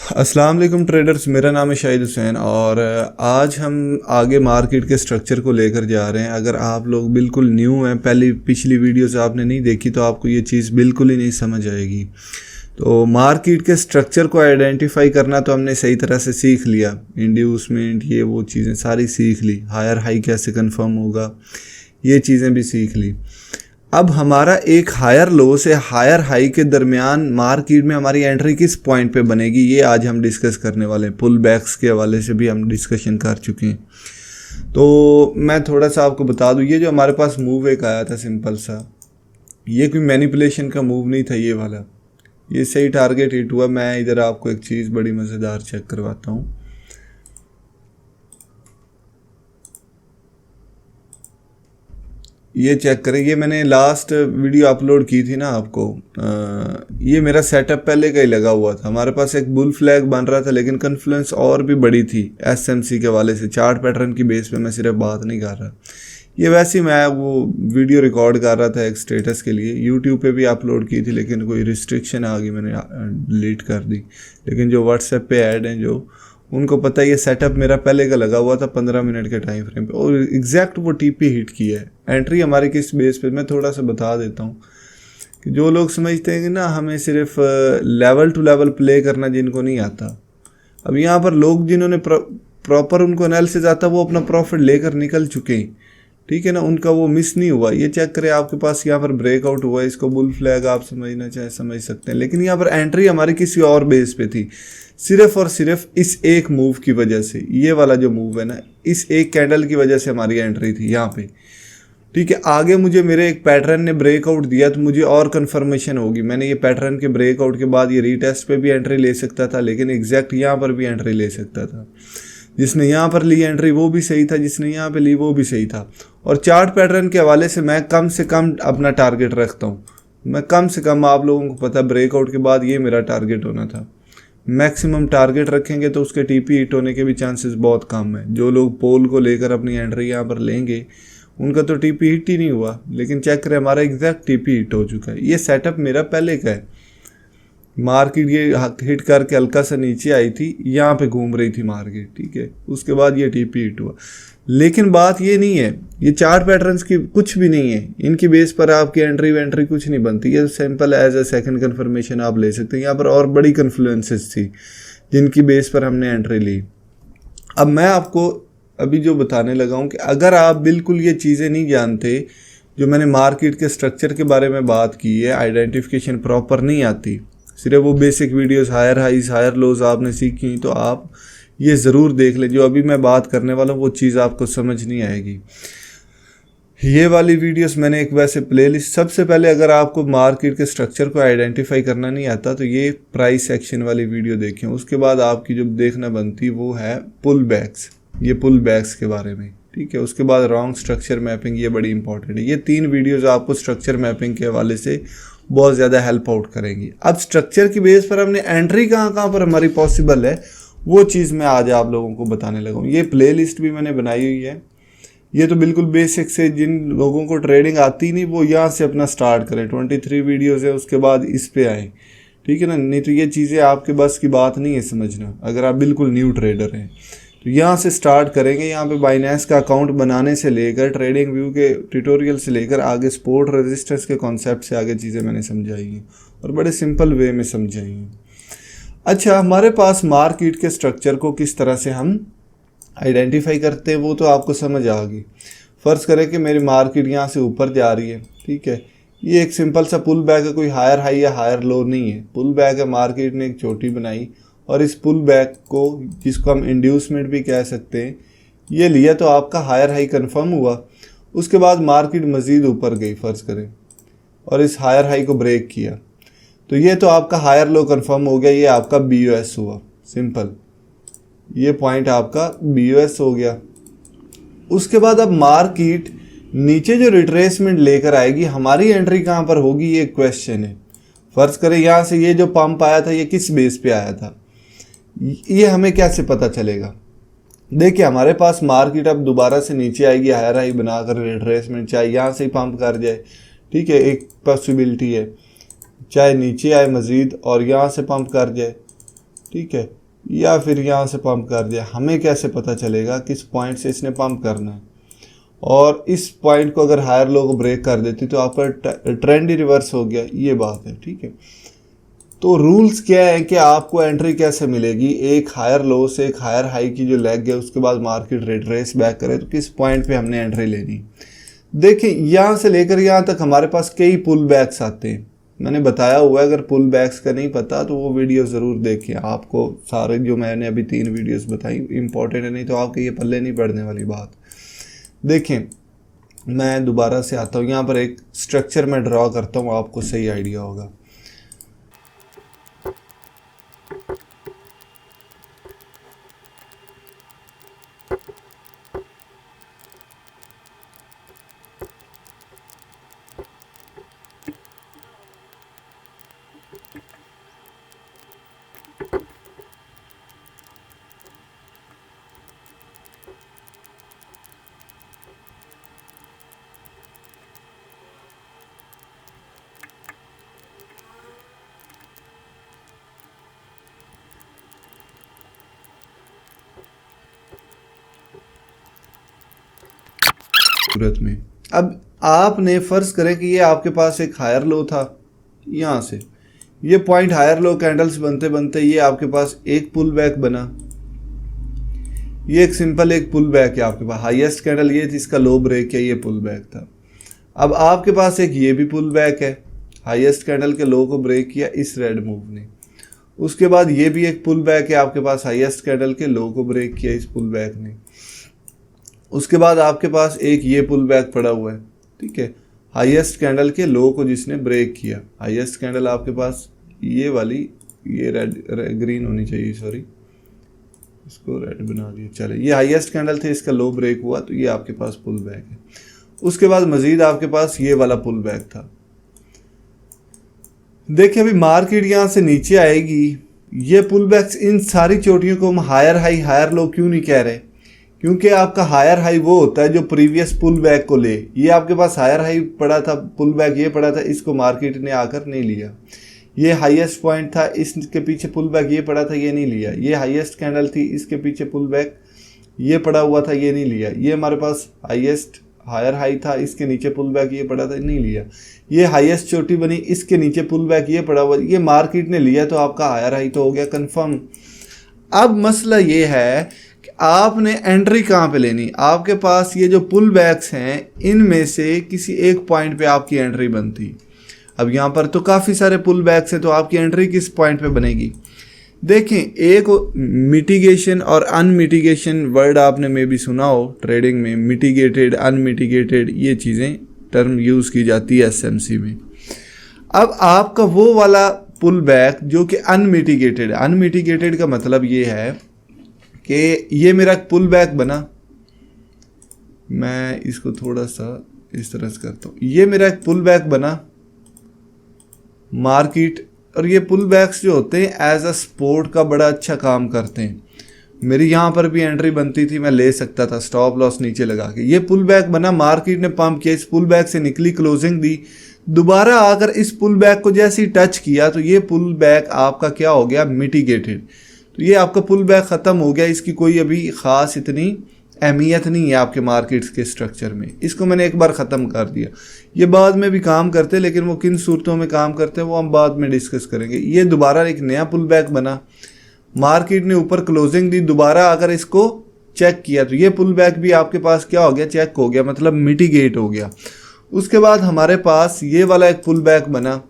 अस्सलाम वालेकुम ट्रेडर्स, मेरा नाम है शाहिद हुसैन और आज हम आगे मार्केट के स्ट्रक्चर को लेकर जा रहे हैं। अगर आप लोग बिल्कुल न्यू हैं, पिछली वीडियोस आपने नहीं देखी तो आपको ये चीज़ बिल्कुल ही नहीं समझ आएगी। तो मार्केट के स्ट्रक्चर को आइडेंटिफाई करना तो हमने सही तरह से सीख लिया, इंड्यूसमेंट ये वो चीज़ें सारी सीख ली, हायर हाई कैसे कंफर्म होगा ये चीज़ें भी सीख ली। अब हमारा एक हायर लो से हायर हाई के दरमियान मार्केट में हमारी एंट्री किस पॉइंट पे बनेगी, ये आज हम डिस्कस करने वाले हैं। पुल बैक्स के हवाले से भी हम डिस्कशन कर चुके हैं। तो मैं थोड़ा सा आपको बता दूं, ये जो हमारे पास मूव एक आया था सिंपल सा, ये कोई मैनिपुलेशन का मूव नहीं था, ये वाला ये सही टारगेट हिट हुआ। मैं इधर आपको एक चीज़ बड़ी मज़ेदार चेक करवाता हूँ। ये चेक करें, ये मैंने लास्ट वीडियो अपलोड की थी ना आपको। ये मेरा सेटअप पहले का ही लगा हुआ था। हमारे पास एक बुल फ्लैग बन रहा था, लेकिन कन्फ्लुएंस और भी बड़ी थी एसएमसी के वाले से। चार्ट पैटर्न की बेस पे मैं सिर्फ बात नहीं कर रहा, ये वैसे ही मैं वो वीडियो रिकॉर्ड कर रहा था एक स्टेटस के लिए। यूट्यूब पे भी अपलोड की थी, लेकिन कोई रिस्ट्रिक्शन आ गई, मैंने डिलीट कर दी। लेकिन जो व्हाट्सएप पे ऐड हैं जो, उनको पता है ये सेटअप मेरा पहले का लगा हुआ था 15 मिनट के टाइम फ्रेम पे, और एग्जैक्ट वो टीपी हिट किया है। एंट्री हमारी किस बेस पे, मैं थोड़ा सा बता देता हूँ कि जो लोग समझते हैं कि ना हमें सिर्फ लेवल टू लेवल प्ले करना, जिनको नहीं आता। अब यहाँ पर लोग जिन्होंने प्रॉपर उनको एनालिसिस आता, वो अपना प्रॉफिट लेकर निकल चुके हैं, ठीक है ना, उनका वो मिस नहीं हुआ। ये चेक करें, आपके पास यहाँ पर ब्रेकआउट हुआ, इसको बुल फ्लैग आप समझना चाहे समझ सकते हैं, लेकिन यहाँ पर एंट्री हमारी किसी और बेस पे थी, सिर्फ और सिर्फ इस एक मूव की वजह से। ये वाला जो मूव है ना, इस एक कैंडल की वजह से हमारी एंट्री थी यहाँ पे, ठीक है। आगे मुझे मेरे एक पैटर्न ने ब्रेकआउट दिया तो मुझे और कंफर्मेशन होगी। मैंने ये पैटर्न के ब्रेकआउट के बाद ये रीटेस्ट पे भी एंट्री ले सकता था, लेकिन एग्जैक्ट यहाँ पर भी एंट्री ले सकता था। जिसने यहाँ पर ली एंट्री वो भी सही था, जिसने यहाँ पे ली वो भी सही था। और चार्ट पैटर्न के हवाले से मैं कम से कम अपना टारगेट रखता हूँ। मैं कम से कम, आप लोगों को पता, ब्रेकआउट के बाद ये मेरा टारगेट होना था। मैक्सिमम टारगेट रखेंगे तो उसके टीपी हिट होने के भी चांसेस बहुत कम है। जो लोग पोल को लेकर अपनी एंट्री यहाँ पर लेंगे, उनका तो टीपी हिट ही नहीं हुआ, लेकिन चेक करें हमारा एग्जैक्ट टीपी हिट हो चुका है। ये सेटअप मेरा पहले का है। मार्केट ये हिट करके हल्का सा नीचे आई थी, यहाँ पे घूम रही थी मार्केट, ठीक है। उसके बाद ये टीपी हिट हुआ, लेकिन बात ये नहीं है, ये चार्ट पैटर्न्स की कुछ भी नहीं है। इनकी बेस पर आपकी एंट्री वेंट्री कुछ नहीं बनती। ये simple as a second confirmation आप ले सकते हैं। यहाँ पर और बड़ी कन्फ्लुएंसेस थी जिनकी बेस पर हमने एंट्री ली। अब मैं आपको अभी जो बताने लगा हूँ कि अगर आप बिल्कुल ये चीज़ें नहीं जानते, जो मैंने मार्केट के स्ट्रक्चर के बारे में बात की है, आइडेंटिफिकेशन प्रॉपर नहीं आती, सिर्फ वो basic videos higher highs higher lows आपने सीखी, तो आप ये ज़रूर देख लें। जो अभी मैं बात करने वाला हूँ वो चीज़ आपको समझ नहीं आएगी। ये वाली वीडियोस मैंने एक वैसे प्लेलिस्ट, सबसे पहले अगर आपको मार्केट के स्ट्रक्चर को आइडेंटिफाई करना नहीं आता तो ये प्राइस एक्शन वाली वीडियो देखें। उसके बाद आपकी जो देखना बनती वो है पुल बैक्स, ये पुल बैक्स के बारे में, ठीक है। उसके बाद रॉन्ग स्ट्रक्चर मैपिंग, ये बड़ी इंपॉर्टेंट है। ये 3 वीडियोज़ आपको स्ट्रक्चर मैपिंग के हवाले से बहुत ज़्यादा हेल्प आउट करेंगी। अब स्ट्रक्चर की बेस पर हमने एंट्री कहाँ कहाँ पर हमारी पॉसिबल है, वो चीज़ मैं आज आप लोगों को बताने लगा हूँ। ये प्लेलिस्ट भी मैंने बनाई हुई है। ये तो बिल्कुल बेसिक से, जिन लोगों को ट्रेडिंग आती नहीं वो यहाँ से अपना स्टार्ट करें। 23 वीडियोज़ है, उसके बाद इस पे आए, ठीक है ना। नहीं तो ये चीज़ें आपके बस की बात नहीं है समझना, अगर आप बिल्कुल न्यू ट्रेडर हैं तो यहाँ से स्टार्ट करेंगे। यहाँ पे बाइनेंस का अकाउंट बनाने से लेकर ट्रेडिंग व्यू के ट्यूटोरियल से लेकर आगे सपोर्ट रेजिस्टेंस के कॉन्सेप्ट से आगे चीज़ें मैंने समझाई हैं और बड़े सिंपल वे में समझाई हैं। अच्छा, हमारे पास मार्केट के स्ट्रक्चर को किस तरह से हम आइडेंटिफाई करते हैं वो तो आपको समझ आ गई। फ़र्ज़ करें कि मेरी मार्केट यहाँ से ऊपर जा रही है, ठीक है। ये एक सिंपल सा पुल बैक है, कोई हायर हाई या हायर लो नहीं है, पुल बैक है। मार्केट ने एक चोटी बनाई और इस पुल बैक को, जिसको हम इंड्यूसमेंट भी कह सकते हैं, ये लिया तो आपका हायर हाई कंफर्म हुआ। उसके बाद मार्केट मज़ीद ऊपर गई फ़र्ज़ करें और इस हायर हाई को ब्रेक किया, तो ये तो आपका हायर लो कंफर्म हो गया, ये आपका BOS हुआ। सिंपल, ये पॉइंट आपका BOS हो गया। उसके बाद अब मार्केट नीचे जो रिट्रेसमेंट लेकर आएगी, हमारी एंट्री कहाँ पर होगी ये क्वेश्चन है। फ़र्ज़ करें यहाँ से ये जो पंप आया था ये किस बेस पे आया था, ये हमें कैसे पता चलेगा। देखिए हमारे पास मार्केट अब दोबारा से नीचे आएगी, हायर हाई बनाकर रिट्रेसमेंट, चाहे यहाँ से ही पंप कर जाए, ठीक है, एक पॉसिबिलिटी है, चाहे नीचे आए मज़ीद और यहाँ से पंप कर जाए, ठीक है, या फिर यहाँ से पंप कर दिया। हमें कैसे पता चलेगा किस पॉइंट से इसने पंप करना है? और इस पॉइंट को अगर हायर लो को ब्रेक कर देती तो आपका ट्रेंड ही रिवर्स हो गया, ये बात है। ठीक है, तो रूल्स क्या है कि आपको एंट्री कैसे मिलेगी? एक हायर लो से एक हायर हाई की जो लेग है उसके बाद मार्केट रिट्रेस बैक करे तो किस पॉइंट पे हमने एंट्री लेनी? देखिए, यहाँ से लेकर यहाँ तक हमारे पास कई पुल बैक्स आते हैं, मैंने बताया हुआ है। अगर पुल बैक्स का नहीं पता तो वो वीडियो ज़रूर देखें, आपको सारे जो मैंने अभी 3 वीडियोस बताई इंपॉर्टेंट है, नहीं तो आपके ये पल्ले नहीं पड़ने वाली बात। देखें, मैं दोबारा से आता हूँ, यहाँ पर एक स्ट्रक्चर में ड्रॉ करता हूँ, आपको सही आइडिया होगा। सूरत में अब आपने फर्ज करें कि ये आपके पास एक हायर लो था, यहाँ से ये पॉइंट हायर लो कैंडल्स बनते बनते ये आपके पास एक पुल बैक बना, ये एक सिंपल एक पुल बैक है आपके पास। हाईएस्ट कैंडल ये जिसका लो ब्रेक है, ये पुल बैक था। अब आपके पास एक ये भी पुल बैक है, हाईएस्ट कैंडल के लो को ब्रेक किया इस रेड मूव ने। उसके बाद ये भी एक पुल बैक है आपके पास, हाईएस्ट कैंडल के लो को ब्रेक किया इस पुल बैक ने। उसके बाद आपके पास एक ये पुल बैक पड़ा हुआ है, ठीक है, हाईएस्ट कैंडल के लो को जिसने ब्रेक किया। हाईएस्ट कैंडल आपके पास ये वाली, ये रेड ग्रीन होनी चाहिए, सॉरी इसको रेड बना दिया, चले, ये हाईएस्ट कैंडल थे, इसका लो ब्रेक हुआ तो ये आपके पास पुल बैक है। उसके बाद मजीद आपके पास ये वाला पुल बैक था। देखिए, अभी मार्केट यहाँ से नीचे आएगी, ये पुल बैक्स, इन सारी चोटियों को हम हायर हाई हायर लो क्यों नहीं कह रहे? क्योंकि आपका हायर हाई वो होता है जो प्रीवियस पुल बैक को ले। ये आपके पास हायर हाई पड़ा था, पुल बैक ये पड़ा था, इसको मार्केट ने आकर नहीं लिया। ये हाईएस्ट पॉइंट था, इसके पीछे पुल बैक ये पड़ा था, ये नहीं लिया। ये हाईएस्ट कैंडल थी, इसके पीछे पुल बैक ये पड़ा हुआ था, ये नहीं लिया। ये हमारे पास हाईएस्ट हायर हाई था, इसके नीचे पुल बैक ये पड़ा था, नहीं लिया। ये हाईएस्ट चोटी बनी, इसके नीचे पुल बैक ये पड़ा हुआ, ये मार्केट ने लिया, तो आपका हायर हाई तो हो गया कंफर्म। अब मसला ये है कि आपने एंट्री कहाँ पे लेनी? आपके पास ये जो पुल बैक्स हैं, इनमें से किसी एक पॉइंट पे आपकी एंट्री बनती। अब यहाँ पर तो काफ़ी सारे पुल बैक्स हैं, तो आपकी एंट्री किस पॉइंट पे बनेगी? देखें, एक मिटिगेशन और अनमिटिगेशन वर्ड आपने मे भी सुना हो ट्रेडिंग में, मिटिगेटेड अनमिटिगेटेड, ये चीज़ें टर्म यूज़ की जाती है एसएमसी में। अब आपका वो वाला पुल बैक जो कि अनमिटिगेटेड, अनमिटिगेटेड का मतलब ये है कि ये मेरा पुल बैक बना, मैं इसको थोड़ा सा इस तरह से करता हूँ, ये मेरा एक पुल बैक बना मार्केट, और ये पुल बैक्स जो होते हैं एज अ सपोर्ट का बड़ा अच्छा काम करते हैं। मेरी यहाँ पर भी एंट्री बनती थी, मैं ले सकता था स्टॉप लॉस नीचे लगा के। ये पुल बैक बना, मार्केट ने पंप किया, इस पुल बैक से निकली, क्लोजिंग दी, दोबारा आकर इस पुल बैक को जैसे ही टच किया तो ये पुल बैक आपका क्या हो गया? मिटिगेटेड। तो ये आपका पुल बैक ख़त्म हो गया, इसकी कोई अभी ख़ास इतनी अहमियत नहीं है आपके मार्केट्स के स्ट्रक्चर में। इसको मैंने एक बार ख़त्म कर दिया। ये बाद में भी काम करते हैं, लेकिन वो किन सूरतों में काम करते हैं वो हम बाद में डिस्कस करेंगे। ये दोबारा एक नया पुल बैक बना, मार्केट ने ऊपर क्लोजिंग दी, दोबारा अगर इसको चेक किया तो ये पुल बैक भी आपके पास क्या हो गया? चेक हो गया, मतलब मिटिगेट हो गया। उसके बाद हमारे पास ये वाला एक पुल बैक बना,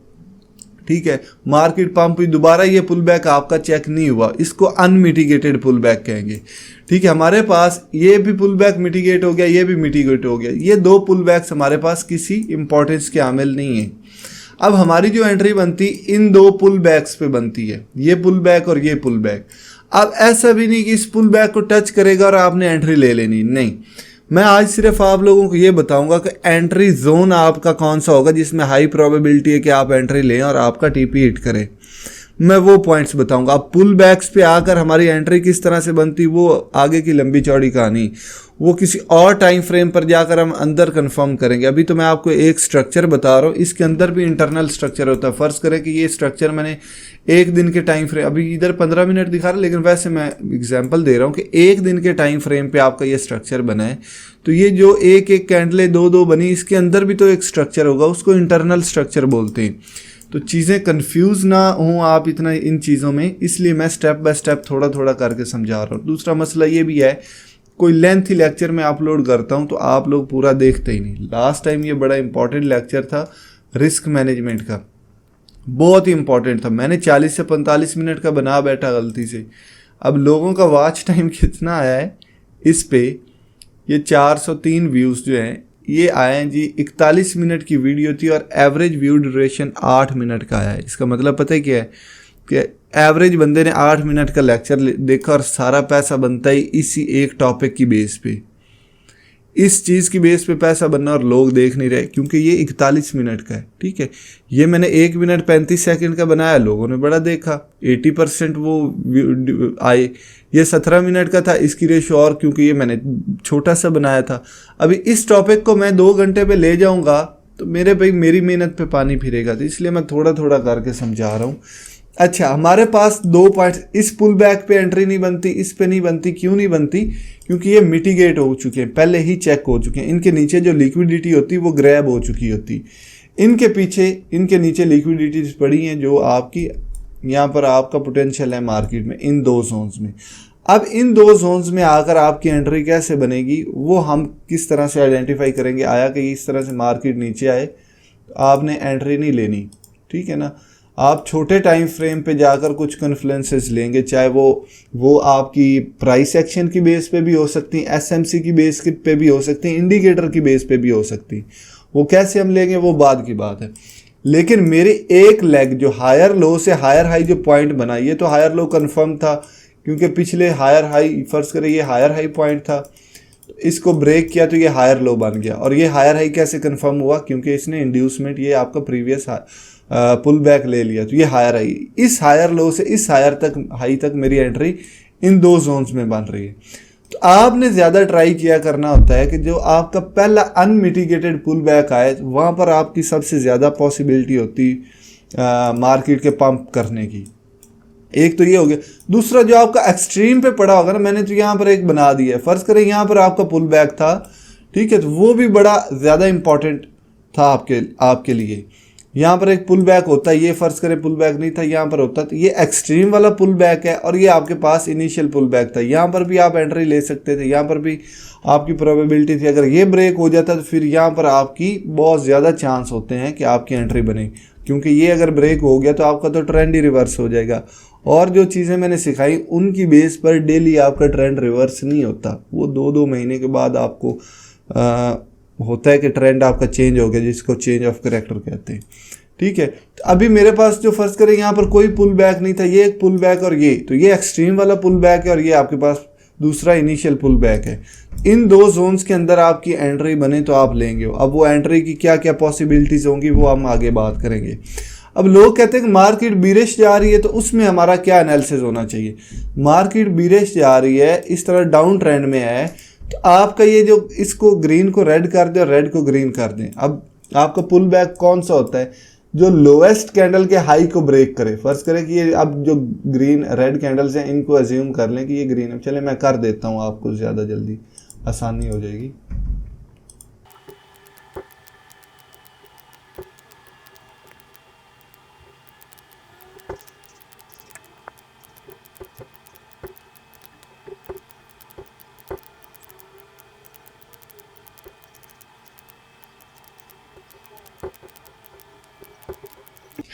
ठीक है, मार्केट पंप हुई, दोबारा ये पुल बैक आपका चेक नहीं हुआ, इसको अनमिटिगेटेड पुल बैक कहेंगे। ठीक है, हमारे पास ये भी पुल बैक मिटिगेट हो गया, ये भी मिटिगेट हो गया। ये दो पुल बैक्स हमारे पास किसी इंपॉर्टेंस के आमिल नहीं है। अब हमारी जो एंट्री बनती इन दो पुल बैक्स पे बनती है, ये पुल बैक और ये पुल बैक। अब ऐसा भी नहीं कि इस पुल बैक को टच करेगा और आपने एंट्री ले लेनी, नहीं। मैं आज सिर्फ आप लोगों को ये बताऊंगा कि एंट्री जोन आपका कौन सा होगा जिसमें हाई प्रोबेबिलिटी है कि आप एंट्री लें और आपका टीपी हिट करे। मैं वो पॉइंट्स बताऊंगा। अब पुल बैक्स पे आकर हमारी एंट्री किस तरह से बनती, वो आगे की लंबी चौड़ी कहानी, वो किसी और टाइम फ्रेम पर जाकर हम अंदर कंफर्म करेंगे। अभी तो मैं आपको एक स्ट्रक्चर बता रहा हूँ, इसके अंदर भी इंटरनल स्ट्रक्चर होता है। फर्ज करें कि ये स्ट्रक्चर मैंने एक दिन के टाइम फ्रेम, अभी इधर 15 मिनट दिखा रहा है, लेकिन वैसे मैं एग्जांपल दे रहा हूँ कि एक दिन के टाइम फ्रेम पे आपका ये स्ट्रक्चर बना है। तो ये जो एक एक कैंडलें दो दो बनी, इसके अंदर भी तो एक स्ट्रक्चर होगा, उसको इंटरनल स्ट्रक्चर बोलते हैं। तो चीज़ें कंफ्यूज ना हो आप इतना इन चीज़ों में, इसलिए मैं स्टेप बाय स्टेप थोड़ा थोड़ा करके समझा रहा हूँ। दूसरा मसला ये भी है, कोई लेंथी लेक्चर में अपलोड करता हूँ तो आप लोग पूरा देखते ही नहीं। लास्ट टाइम ये बड़ा इंपॉर्टेंट लेक्चर था रिस्क मैनेजमेंट का, बहुत ही इंपॉर्टेंट था। मैंने 40 से 45 मिनट का बना बैठा गलती से। अब लोगों का वॉच टाइम कितना आया है इस पे, ये 403 व्यूज़ जो हैं ये आए हैं जी। 41 मिनट की वीडियो थी और एवरेज व्यू ड्यूरेशन 8 मिनट का आया है। इसका मतलब पता है क्या है कि एवरेज बंदे ने 8 मिनट का लेक्चर देखा और सारा पैसा बनता ही इसी एक टॉपिक की बेस पे, इस चीज़ की बेस पे पैसा बनना, और लोग देख नहीं रहे क्योंकि ये 41 मिनट का है। ठीक है, ये मैंने 1 मिनट 35 सेकंड का बनाया, लोगों ने बड़ा देखा, 80% वो आए। ये 17 मिनट का था, इसकी रेशो और, क्योंकि ये मैंने छोटा सा बनाया था। अभी इस टॉपिक को मैं 2 घंटे पे ले जाऊंगा तो मेरे भाई मेरी मेहनत पे पानी फिरेगा। तो इसलिए मैं थोड़ा थोड़ा करके समझा रहा हूँ। अच्छा, हमारे पास 2 पॉइंट्स, इस पुल बैक पे एंट्री नहीं बनती, इस पे नहीं बनती। क्यों नहीं बनती? क्योंकि ये मिटिगेट हो चुके हैं, पहले ही चेक हो चुके हैं। इनके नीचे जो लिक्विडिटी होती है वो ग्रैब हो चुकी होती, इनके पीछे इनके नीचे लिक्विडिटीज पड़ी हैं जो आपकी यहाँ पर आपका पोटेंशियल है मार्केट में, इन 2 जोन्स में। अब इन 2 जोन्स में आकर आपकी एंट्री कैसे बनेगी, वो हम किस तरह से आइडेंटिफाई करेंगे। आया कि इस तरह से मार्केट नीचे आए तो आपने एंट्री नहीं लेनी, ठीक है ना। आप छोटे टाइम फ्रेम पे जाकर कुछ कन्फ्लुएंसेस लेंगे, चाहे वो आपकी प्राइस एक्शन की बेस पे भी हो सकती, एसएमसी की बेस पे भी हो सकती, इंडिकेटर की बेस पे भी हो सकती। वो कैसे हम लेंगे वो बाद की बात है। लेकिन मेरी एक लेग जो हायर लो से हायर हाई जो पॉइंट बनाई है, तो हायर लो कंफर्म था क्योंकि पिछले हायर हाई, फर्ज करें ये हायर हाई पॉइंट था, इसको ब्रेक किया तो ये हायर लो बन गया। और ये हायर हाई कैसे कंफर्म हुआ? क्योंकि इसने इंड्यूसमेंट, ये आपका प्रीवियस पुल बैक ले लिया, तो ये हायर हाई, इस हायर लो से इस हायर तक हाई तक मेरी एंट्री इन 2 जोन्स में बन रही है। तो आपने ज़्यादा ट्राई किया करना होता है कि जो आपका पहला अनमिटिगेटेड पुल बैक आए, वहाँ पर आपकी सबसे ज़्यादा पॉसिबिलिटी होती मार्केट के पंप करने की। एक तो ये हो गया। दूसरा, जो आपका एक्सट्रीम पे पड़ा होगा ना, मैंने तो यहाँ पर एक बना दिया है। फर्ज करें यहाँ पर आपका पुल बैक था, ठीक है, तो वो भी बड़ा ज़्यादा इंपॉर्टेंट था आपके लिए। यहाँ पर एक पुल बैक होता है, ये फर्ज करें पुल बैक नहीं था, यहाँ पर होता, तो ये एक्सट्रीम वाला पुल बैक है और ये आपके पास इनिशियल पुल बैक था। यहाँ पर भी आप एंट्री ले सकते थे, यहाँ पर भी आपकी प्रोबेबिलिटी थी। अगर ये ब्रेक हो जाता तो फिर यहाँ पर आपकी बहुत ज़्यादा चांस होते हैं कि आपकी एंट्री बने, क्योंकि ये अगर ब्रेक हो गया तो आपका तो ट्रेंड ही रिवर्स हो जाएगा। और जो चीज़ें मैंने सिखाई उनकी बेस पर डेली आपका ट्रेंड रिवर्स नहीं होता, वो 2-2 महीने के बाद आपको होता है कि ट्रेंड आपका चेंज हो गया, जिसको चेंज ऑफ कैरेक्टर कहते हैं। ठीक है, तो अभी मेरे पास जो फर्ज करें यहाँ पर कोई पुल बैक नहीं था, ये एक पुल बैक और ये, तो ये एक्सट्रीम वाला पुल बैक है और ये आपके पास दूसरा इनिशियल पुल बैक है। इन 2 जोन्स के अंदर आपकी एंट्री बने तो आप लेंगे। अब वो एंट्री की क्या क्या पॉसिबिलिटीज़ होंगी वो हम आगे बात करेंगे। अब लोग कहते हैं कि मार्केट बीरिश जा रही है, तो उसमें हमारा क्या एनालिसिस होना चाहिए। मार्केट बीरिश जा रही है, इस तरह डाउन ट्रेंड में है, तो आपका ये जो इसको ग्रीन को रेड कर दें और रेड को ग्रीन कर दें। अब आपका पुल बैक कौन सा होता है? जो लोएस्ट कैंडल के हाई को ब्रेक करे। फर्ज करें कि ये अब जो ग्रीन रेड कैंडल्स हैं इनको अज्यूम कर लें कि ये ग्रीन है। चले मैं कर देता हूँ, आपको ज़्यादा जल्दी आसानी हो जाएगी।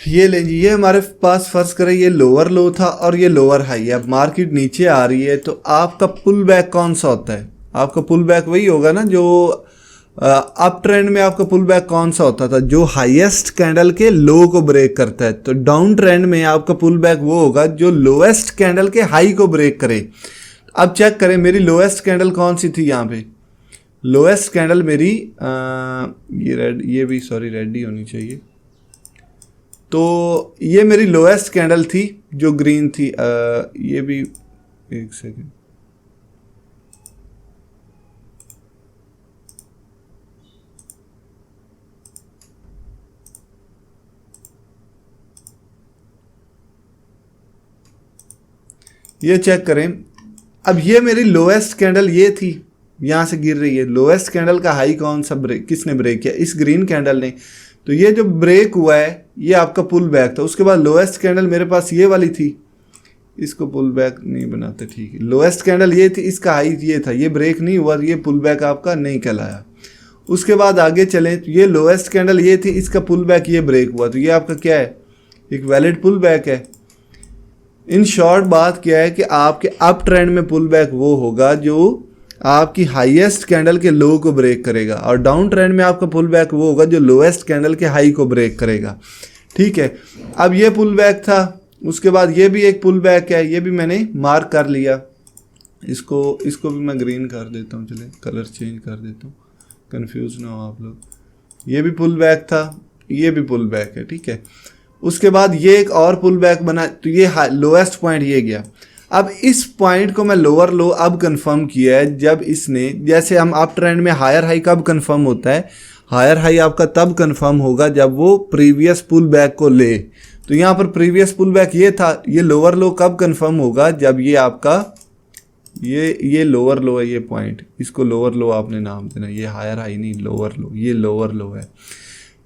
ये लें जी, ये हमारे पास फर्ज करें ये लोअर लो था और ये लोअर हाई है। अब मार्केट नीचे आ रही है तो आपका पुल बैक कौन सा होता है? आपका पुल बैक वही होगा ना जो अप ट्रेंड में आपका पुल बैक कौन सा होता था? जो हाईएस्ट कैंडल के लो को ब्रेक करता है। तो डाउन ट्रेंड में आपका पुल बैक वो होगा जो लोएस्ट कैंडल के हाई को ब्रेक करे। अब चेक करें मेरी लोएस्ट कैंडल कौन सी थी यहाँ पे। लोएस्ट कैंडल मेरी ये रेड, ये भी सॉरी रेड ही होनी चाहिए। तो ये मेरी लोएस्ट कैंडल थी जो ग्रीन थी। ये भी एक सेकेंड, ये चेक करें। अब ये मेरी लोएस्ट कैंडल ये थी, यहाँ से गिर रही है। लोएस्ट कैंडल का हाई कौन सा ब्रेक, किसने ब्रेक किया? इस ग्रीन कैंडल ने। तो ये जो ब्रेक हुआ है ये आपका पुल बैक था। उसके बाद लोएस्ट कैंडल मेरे पास ये वाली थी, इसको पुल बैक नहीं बनाते, ठीक है। लोएस्ट कैंडल ये थी, इसका हाई ये था, ये ब्रेक नहीं हुआ, ये पुल बैक आपका नहीं कहलाया। उसके बाद आगे चलें तो ये लोएस्ट कैंडल ये थी, इसका पुल बैक ये ब्रेक हुआ, तो ये आपका क्या है? एक वैलिड पुल बैक है। इन शॉर्ट बात क्या है कि आपके अप ट्रेंड में पुल बैक वो होगा जो आपकी हाईएस्ट कैंडल के लो को ब्रेक करेगा, और डाउन ट्रेंड में आपका पुल बैक वो होगा जो लोएस्ट कैंडल के हाई को ब्रेक करेगा, ठीक है। अब ये पुल बैक था, उसके बाद ये भी एक पुल बैक है, ये भी मैंने मार्क कर लिया। इसको भी मैं ग्रीन कर देता हूँ, चले कलर चेंज कर देता हूँ, कंफ्यूज ना हो आप लोग। ये भी पुल बैक था, ये भी पुल बैक है, ठीक है। उसके बाद ये एक और पुल बैक बना, तो ये लोएस्ट पॉइंट ये गया। अब इस पॉइंट को मैं लोअर लो अब कंफर्म किया है जब इसने, जैसे हम अप ट्रेंड में हायर हाई कब कंफर्म होता है? हायर हाई आपका तब कंफर्म होगा जब वो प्रीवियस पुल बैक को ले। तो यहाँ पर प्रीवियस पुल बैक ये था, ये लोअर लो कब कंफर्म होगा? जब ये आपका ये लोअर लो है, ये पॉइंट, इसको लोअर लो आपने नाम देना। ये हायर हाई नहीं, लोअर लो, ये लोअर लो है।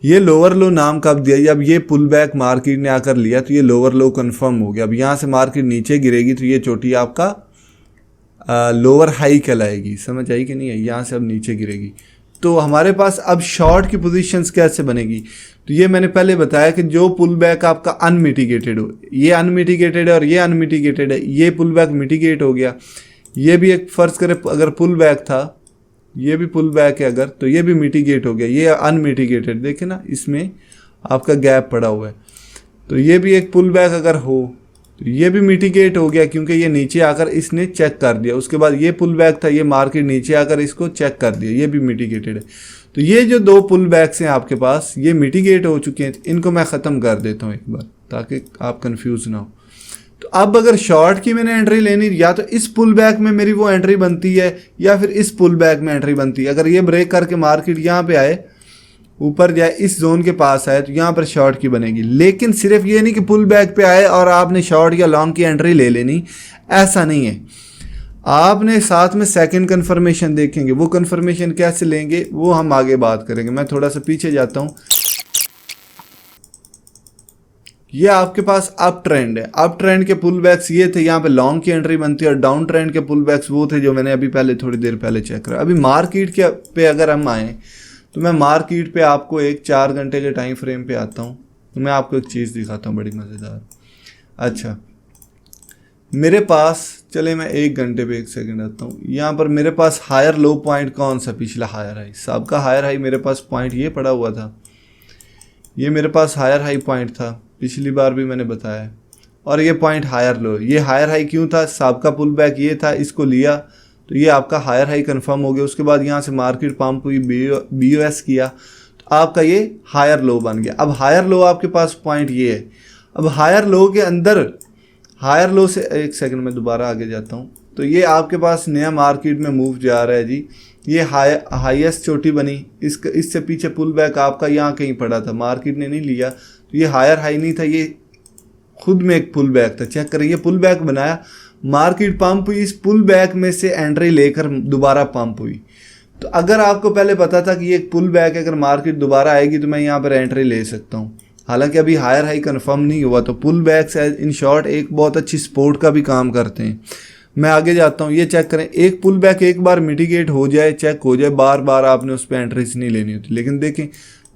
ये लोअर लो नाम कब दिया? जब ये पुल बैक मार्केट ने आकर लिया तो ये लोअर लो कंफर्म हो गया। अब यहाँ से मार्केट नीचे गिरेगी तो ये चोटी आपका लोअर हाई कहलाएगी। समझ आई कि नहीं है? यहाँ से अब नीचे गिरेगी तो हमारे पास अब शॉर्ट की पोजीशंस कैसे बनेगी? तो ये मैंने पहले बताया कि जो पुल बैक आपका अनमिटिगेटेड हो, ये अनमिटिगेटेड है और ये अनमिटिगेटेड है, ये पुल बैक मिटिगेट हो गया। ये भी एक फर्ज करें अगर पुल बैक था, ये भी पुल बैक है अगर, तो ये भी मिटिगेट हो गया। ये अनमिटिगेटेड, देखे ना, इसमें आपका गैप पड़ा हुआ है। तो ये भी एक पुल बैक अगर हो तो ये भी मिटिगेट हो गया क्योंकि ये नीचे आकर इसने चेक कर दिया। उसके बाद ये पुल बैक था, ये मार्केट नीचे आकर इसको चेक कर दिया, ये भी मिटिगेटेड है। तो ये जो दो पुल बैक्स हैं आपके पास, ये मिटिगेट हो चुके हैं। इनको मैं ख़त्म कर देता हूँ एक बार ताकि आप कंफ्यूज ना हो। तो अब अगर शॉर्ट की मैंने एंट्री लेनी, या तो इस पुल बैक में मेरी वो एंट्री बनती है या फिर इस पुल बैक में एंट्री बनती है। अगर ये ब्रेक करके मार्केट यहाँ पे आए, ऊपर जाए, इस जोन के पास आए, तो यहाँ पर शॉर्ट की बनेगी। लेकिन सिर्फ ये नहीं कि पुल बैक पे आए और आपने शॉर्ट या लॉन्ग की एंट्री ले लेनी, ऐसा नहीं है। आपने साथ में सेकंड कंफर्मेशन देखेंगे। वो कंफर्मेशन कैसे लेंगे वो हम आगे बात करेंगे। मैं थोड़ा सा पीछे जाता हूँ। ये आपके पास अप ट्रेंड है, अप ट्रेंड के पुल बैक्स ये थे, यहाँ पे लॉन्ग की एंट्री बनती है, और डाउन ट्रेंड के पुल बैक्स वो थे जो मैंने अभी पहले थोड़ी देर पहले चेक करा। अभी मार्केट के पे अगर हम आए तो मैं मार्केट पे आपको एक 4 घंटे के टाइम फ्रेम पे आता हूँ। तो मैं आपको एक चीज़ दिखाता हूँ बड़ी मज़ेदार। अच्छा, मेरे पास, चले मैं 1 घंटे पे 1 सेकंड आता हूँ। यहाँ पर मेरे पास हायर लो पॉइंट कौन सा? पिछला हायर हाई, सबका हायर हाई मेरे पास पॉइंट ये पड़ा हुआ था। ये मेरे पास हायर हाई पॉइंट था, पिछली बार भी मैंने बताया। और ये पॉइंट हायर लो, ये हायर हाई क्यों था? सबका पुल बैक ये था, इसको लिया तो ये आपका हायर हाई कंफर्म हो गया। उसके बाद यहाँ से मार्केट पंप हुई, BOS किया, तो आपका ये हायर लो बन गया। अब हायर लो आपके पास पॉइंट ये है। अब हायर लो के अंदर, हायर लो से 1 सेकंड में दोबारा आगे जाता हूँ। तो ये आपके पास नया मार्केट में मूव जा रहा है जी। ये हाईएस्ट चोटी बनी, इससे पीछे पुल बैक आपका यहाँ कहीं पड़ा था, मार्केट ने नहीं लिया, तो ये हायर हाई नहीं था, ये खुद में एक पुल बैक था। चेक करें, ये पुल बैक बनाया, मार्केट पंप हुई, इस पुल बैक में से एंट्री लेकर दोबारा पंप हुई। तो अगर आपको पहले पता था कि ये एक पुल बैक है, अगर मार्केट दोबारा आएगी तो मैं यहाँ पर एंट्री ले सकता हूँ। हालांकि अभी हायर हाई कंफर्म नहीं हुआ। तो पुल बैक्स इन शॉर्ट एक बहुत अच्छी सपोर्ट का भी काम करते हैं। मैं आगे जाता हूँ, ये चेक करें, एक पुल बैक एक बार मिटिगेट हो जाए, चेक हो जाए, बार बार आपने उस पर एंट्रीज नहीं लेनी होती। लेकिन देखें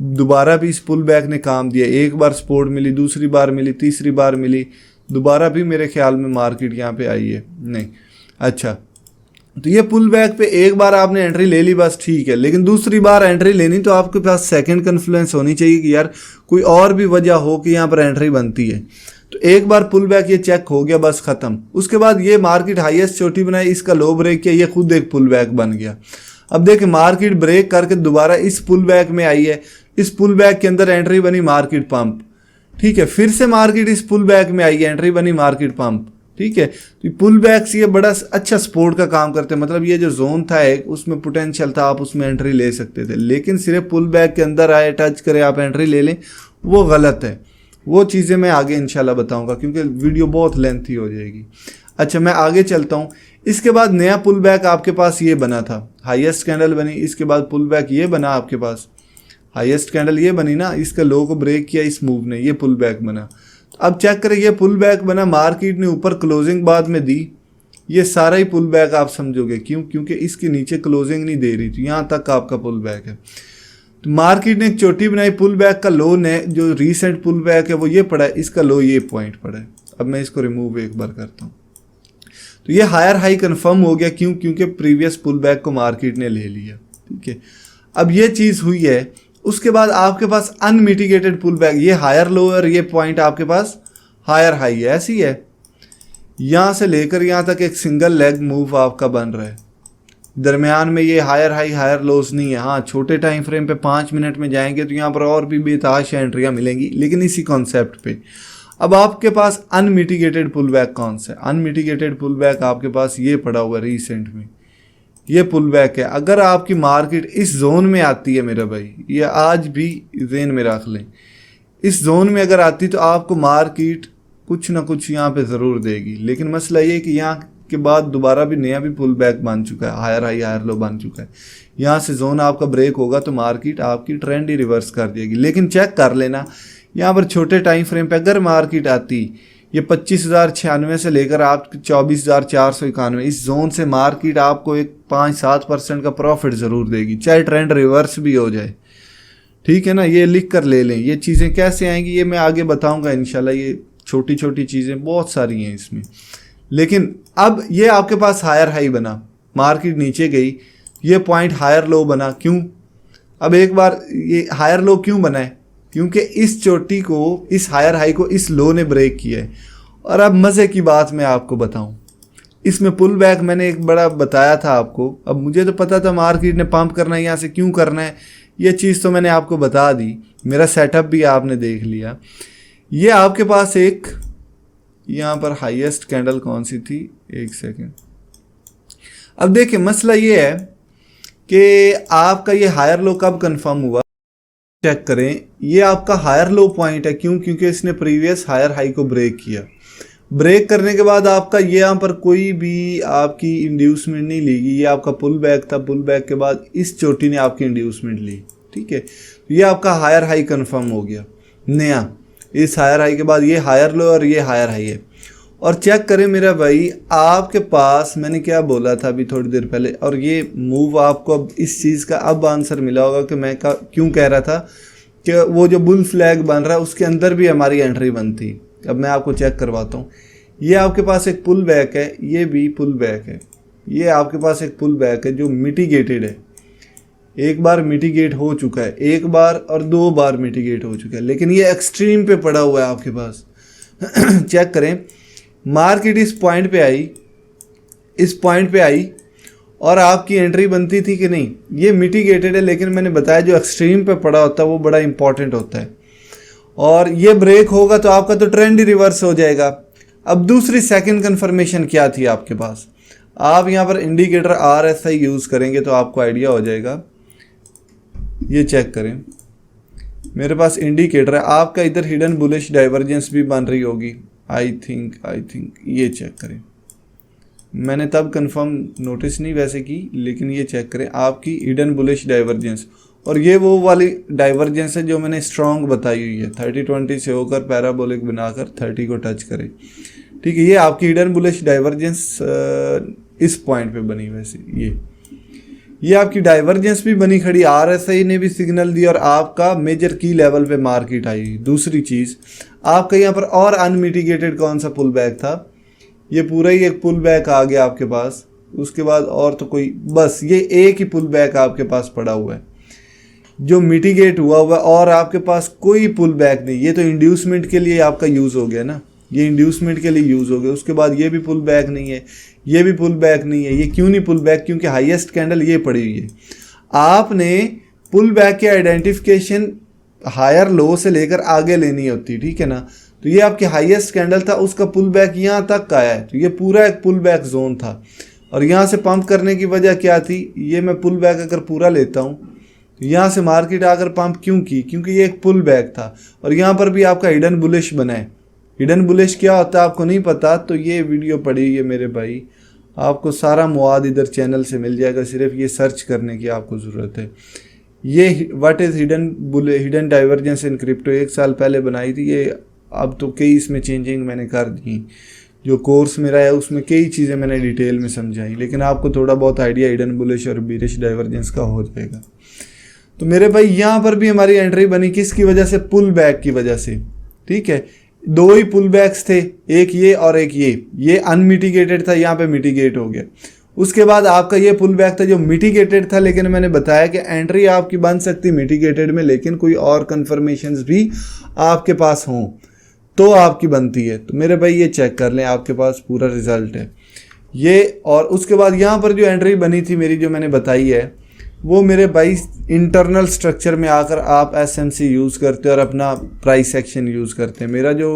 दोबारा भी इस पुल बैक ने काम दिया। एक बार सपोर्ट मिली, दूसरी बार मिली, तीसरी बार मिली, दोबारा भी मेरे ख्याल में मार्केट यहाँ पे आई है नहीं। अच्छा, तो ये पुल बैक पे एक बार आपने एंट्री ले ली, बस ठीक है। लेकिन दूसरी बार एंट्री लेनी तो आपके पास सेकंड कन्फ्लुएंस होनी चाहिए कि यार कोई और भी वजह हो कि यहाँ पर एंट्री बनती है। तो एक बार पुल बैक ये चेक हो गया, बस खत्म। उसके बाद ये मार्केट हाईएस्ट चोटी बनाई, इसका लो ब्रेक किया, ये खुद एक पुल बैक बन गया। अब देखिए मार्केट ब्रेक करके दोबारा इस पुल बैक में आई है, इस पुल बैक के अंदर एंट्री बनी मार्केट पंप, ठीक है, फिर से मार्केट इस पुल बैक में आई, एंट्री बनी मार्केट पंप। ठीक है, तो पुल बैक्स ये बड़ा अच्छा सपोर्ट का काम करते हैं, मतलब ये जो जोन था एक, उसमें पोटेंशियल था, आप उसमें एंट्री ले सकते थे, लेकिन सिर्फ पुल बैक के अंदर आए, टच करे, आप एंट्री ले लें, वो गलत है। वो चीज़ें मैं आगे इंशाल्लाह बताऊंगा, क्योंकि वीडियो बहुत लेंथी हो जाएगी। अच्छा, मैं आगे चलता हूँ। इसके बाद नया पुल बैक आपके पास ये बना था, हाईएस्ट कैंडल बनी, इसके बाद पुल बैक ये बना आपके पास, हाईएस्ट कैंडल ये बनी ना, इसका लो को ब्रेक किया इस मूव ने, ये पुल बैक बना। अब चेक करें, ये पुल बैक बना, मार्केट ने ऊपर क्लोजिंग बाद में दी, ये सारा ही पुल बैक आप समझोगे, क्यों? क्योंकि इसके नीचे क्लोजिंग नहीं दे रही थी, यहाँ तक आपका पुल बैक है। तो मार्केट ने एक चोटी बनाई, पुल बैक का लो ने जो रीसेंट पुल बैक है वो ये पड़ा है, इसका लो ये पॉइंट पड़ा है। अब मैं इसको रिमूव एक बार करता हूँ, तो ये हायर हाई कंफर्म हो गया, क्यों? क्योंकि प्रीवियस पुल बैक को मार्केट ने ले लिया। ठीक है, अब ये चीज़ हुई है, उसके बाद आपके पास अनमिटिगेटेड पुल बैक, ये हायर लो और ये पॉइंट आपके पास हायर हाई है, ऐसी है, यहाँ से लेकर यहाँ तक एक सिंगल लेग मूव आपका बन रहा है, दरमियान में ये हायर हाई हायर लोस नहीं है। हाँ, छोटे टाइम फ्रेम पे 5 मिनट में जाएंगे तो यहाँ पर और भी बेताश एंट्रियाँ मिलेंगी, लेकिन इसी कॉन्सेप्ट पे। अब आपके पास अनमिटिगेटेड पुल बैक कौन सा है? अनमिटिगेटेड पुल बैक आपके पास ये पड़ा हुआ है रिसेंट में, ये पुल बैक है। अगर आपकी मार्केट इस जोन में आती है मेरा भाई, ये आज भी ज़हन में रख लें, इस जोन में अगर आती तो आपको मार्केट कुछ ना कुछ यहाँ पे ज़रूर देगी, लेकिन मसला ये कि यहाँ के बाद दोबारा भी नया भी पुल बैक बन चुका है, हायर हाई हायर लो बन चुका है। यहाँ से जोन आपका ब्रेक होगा तो मार्केट आपकी ट्रेंड ही रिवर्स कर देगी। लेकिन चेक कर लेना, यहाँ पर छोटे टाइम फ्रेम पे अगर मार्केट आती, ये 25,096 से लेकर आप 24,491, इस जोन से मार्केट आपको एक 5-7% का प्रॉफिट ज़रूर देगी, चाहे ट्रेंड रिवर्स भी हो जाए। ठीक है ना, ये लिख कर ले लें। ये चीज़ें कैसे आएंगी ये मैं आगे बताऊंगा इंशाल्लाह, ये छोटी छोटी चीज़ें बहुत सारी हैं इसमें। लेकिन अब ये आपके पास हायर हाई बना, मार्केट नीचे गई, ये पॉइंट हायर लो बना, क्यों? अब एक बार ये हायर लो क्यों बना है? क्योंकि इस चोटी को, इस हायर हाई को इस लो ने ब्रेक किया है। और अब मज़े की बात मैं आपको बताऊं, इसमें पुल बैक मैंने एक बड़ा बताया था आपको। अब मुझे तो पता था मार्केट ने पंप करना है, यहाँ से क्यों करना है, ये चीज़ तो मैंने आपको बता दी, मेरा सेटअप भी आपने देख लिया। ये आपके पास एक यहाँ पर हाईएस्ट कैंडल कौन सी थी, एक सेकेंड। अब देखिए मसला ये है कि आपका ये हायर लो कब कंफर्म हुआ, चेक करें, ये आपका हायर लो पॉइंट है, क्यों? क्योंकि इसने प्रीवियस हायर हाई को ब्रेक किया। ब्रेक करने के बाद आपका ये यहाँ पर कोई भी आपकी इंड्यूसमेंट नहीं लेगी, ये आपका पुल बैक था, पुल बैक के बाद इस चोटी ने आपकी इंड्यूसमेंट ली। ठीक है, तो ये आपका हायर हाई कंफर्म हो गया नया, इस हायर हाई के बाद ये हायर लो और ये हायर हाई है। और चेक करें मेरा भाई, आपके पास मैंने क्या बोला था अभी थोड़ी देर पहले, और ये मूव आपको अब इस चीज़ का अब आंसर मिला होगा कि मैं क्यों कह रहा था कि वो जो बुल फ्लैग बन रहा है उसके अंदर भी हमारी एंट्री बनती। अब मैं आपको चेक करवाता हूँ। ये आपके पास एक पुल बैक है, ये भी पुल बैक है, ये आपके पास एक पुल बैक है जो मिटिगेटेड है, एक बार मिटिगेट हो चुका है, एक बार और 2 बार मिटिगेट हो चुका है, लेकिन ये एक्सट्रीम पे पड़ा हुआ है आपके पास। चेक करें, मार्केट इस पॉइंट पे आई, इस पॉइंट पे आई और आपकी एंट्री बनती थी कि नहीं? ये मिटिगेटेड है, लेकिन मैंने बताया जो एक्सट्रीम पे पड़ा होता है वो बड़ा इंपॉर्टेंट होता है, और ये ब्रेक होगा तो आपका तो ट्रेंड ही रिवर्स हो जाएगा। अब दूसरी सेकंड कंफर्मेशन क्या थी आपके पास? आप यहाँ पर इंडिकेटर RSI यूज़ करेंगे तो आपको आइडिया हो जाएगा। ये चेक करें, मेरे पास इंडिकेटर है, आपका इधर हिडन बुलिश डाइवर्जेंस भी बन रही होगी, आई थिंक ये चेक करें, मैंने तब कंफर्म नोटिस नहीं वैसे की, लेकिन ये चेक करें आपकी हिडन बुलिश डाइवर्जेंस, और ये वो वाली डाइवर्जेंस है जो मैंने स्ट्रॉन्ग बताई हुई है, 30-20 से होकर पैराबोलिक बनाकर 30 को टच करे। ठीक है, ये आपकी हिडन बुलिश डाइवर्जेंस इस पॉइंट पे बनी, वैसे ये आपकी डाइवर्जेंस भी बनी खड़ी, RSI ने भी सिग्नल दिया और आपका मेजर की लेवल पे मार्केट आई। दूसरी चीज़ आपका यहाँ पर और अनमिटिगेटेड कौन सा पुल बैक था, ये पूरा ही एक पुल बैक आ गया आपके पास, उसके बाद और तो कोई, बस ये एक ही पुल बैक आपके पास पड़ा हुआ है जो मिटिगेट हुआ हुआ, और आपके पास कोई पुल बैक नहीं। ये तो इंड्यूसमेंट के लिए आपका यूज़ हो गया ना, ये इंड्यूसमेंट के लिए यूज़ हो गया। उसके बाद ये भी पुल बैक नहीं है, ये भी पुल बैक नहीं है। ये क्यों नहीं पुल बैक? क्योंकि हाईएस्ट कैंडल ये पड़ी हुई है। आपने पुल बैक के आइडेंटिफिकेशन हायर लो से लेकर आगे लेनी होती, ठीक है ना। तो ये आपकी हाईएस्ट कैंडल था, उसका पुल बैक यहाँ तक का है, तो ये पूरा एक पुल बैक जोन था। और यहाँ से पंप करने की वजह क्या थी, ये मैं पुल बैक अगर पूरा लेता हूँ तो यहाँ से मार्केट आकर पंप क्यों की, क्योंकि ये एक पुल बैक था। और यहाँ पर भी आपका हिडन बुलिश बना है। हिडन बुलिश क्या होता है आपको नहीं पता तो ये वीडियो पढ़िए मेरे भाई, आपको सारा मवाद इधर चैनल से मिल जाएगा, सिर्फ ये सर्च करने की आपको ज़रूरत है। ये what is hidden divergence in crypto 1 साल पहले बनाई थी ये, अब तो कई इसमें चेंजिंग मैंने कर दी। जो कोर्स मेरा है उसमें कई चीज़ें मैंने डिटेल में समझाई, लेकिन आपको थोड़ा बहुत आइडिया हिडन बुलिश और बीरिश डाइवर्जेंस का हो जाएगा। तो मेरे भाई यहाँ पर भी हमारी एंट्री बनी किसकी वजह से, पुल बैक की वजह से, ठीक है। 2 ही पुल बैक्स थे, एक ये और एक ये अनमिटिगेटेड था, यहाँ पे मिटिगेट हो गया। उसके बाद आपका ये पुल बैक था जो मिटिगेटेड था, लेकिन मैंने बताया कि एंट्री आपकी बन सकती मिटिगेटेड में, लेकिन कोई और कन्फर्मेशंस भी आपके पास हों तो आपकी बनती है। तो मेरे भाई ये चेक कर लें, आपके पास पूरा रिजल्ट है ये। और उसके बाद यहाँ पर जो एंट्री बनी थी मेरी, जो मैंने बताई है, वो मेरे भाई इंटरनल स्ट्रक्चर में आकर आप एसएमसी यूज़ करते हैं और अपना प्राइस एक्शन यूज़ करते हैं। मेरा जो